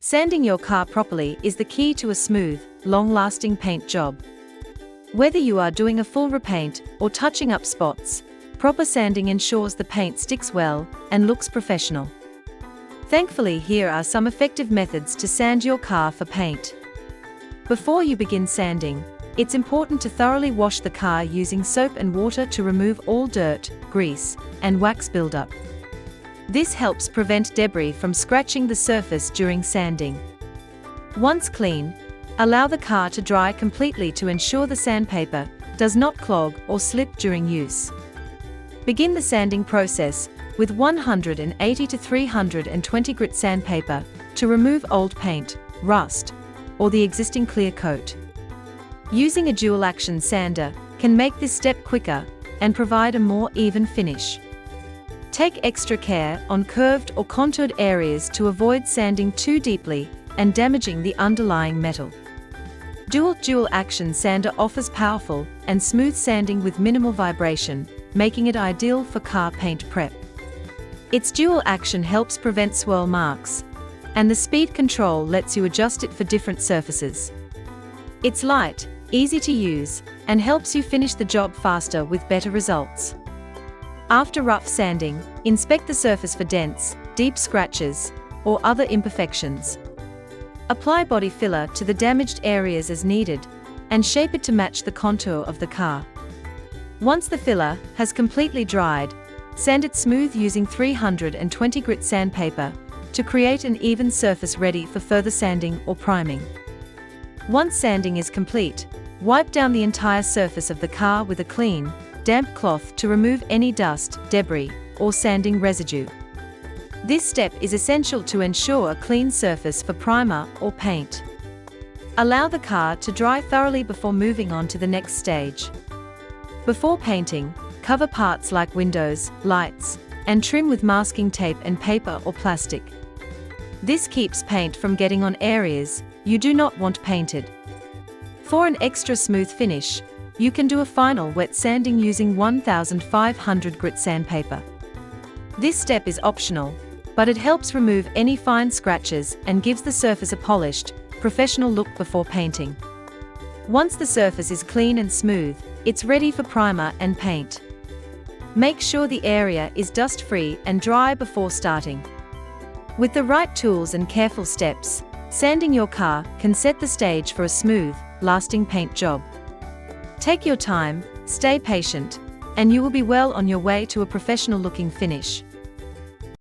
Sanding your car properly is the key to a smooth, long-lasting paint job. Whether you are doing a full repaint or touching up spots, proper sanding ensures the paint sticks well and looks professional. Thankfully, here are some effective methods to sand your car for paint. Before you begin sanding, it's important to thoroughly wash the car using soap and water to remove all dirt, grease, and wax buildup. This helps prevent debris from scratching the surface during sanding. Once clean, allow the car to dry completely to ensure the sandpaper does not clog or slip during use. Begin the sanding process with 180 to 320 grit sandpaper to remove old paint, rust, or the existing clear coat. Using a dual-action sander can make this step quicker and provide a more even finish. Take extra care on curved or contoured areas to avoid sanding too deeply and damaging the underlying metal. Dual-action sander offers powerful and smooth sanding with minimal vibration, making it ideal for car paint prep. Its dual action helps prevent swirl marks, and the speed control lets you adjust it for different surfaces. It's light, easy to use, and helps you finish the job faster with better results. After rough sanding, inspect the surface for dents, deep scratches, or other imperfections. Apply body filler to the damaged areas as needed, and shape it to match the contour of the car. Once the filler has completely dried, sand it smooth using 320 grit sandpaper to create an even surface ready for further sanding or priming. Once sanding is complete, wipe down the entire surface of the car with a clean, damp cloth to remove any dust, debris, or sanding residue. This step is essential to ensure a clean surface for primer or paint. Allow the car to dry thoroughly before moving on to the next stage. Before painting, cover parts like windows, lights, and trim with masking tape and paper or plastic. This keeps paint from getting on areas you do not want painted. For an extra smooth finish, you can do a final wet sanding using 1500 grit sandpaper. This step is optional, but it helps remove any fine scratches and gives the surface a polished, professional look before painting. Once the surface is clean and smooth, it's ready for primer and paint. Make sure the area is dust-free and dry before starting. With the right tools and careful steps, sanding your car can set the stage for a smooth, lasting paint job. Take your time, stay patient, and you will be well on your way to a professional-looking finish.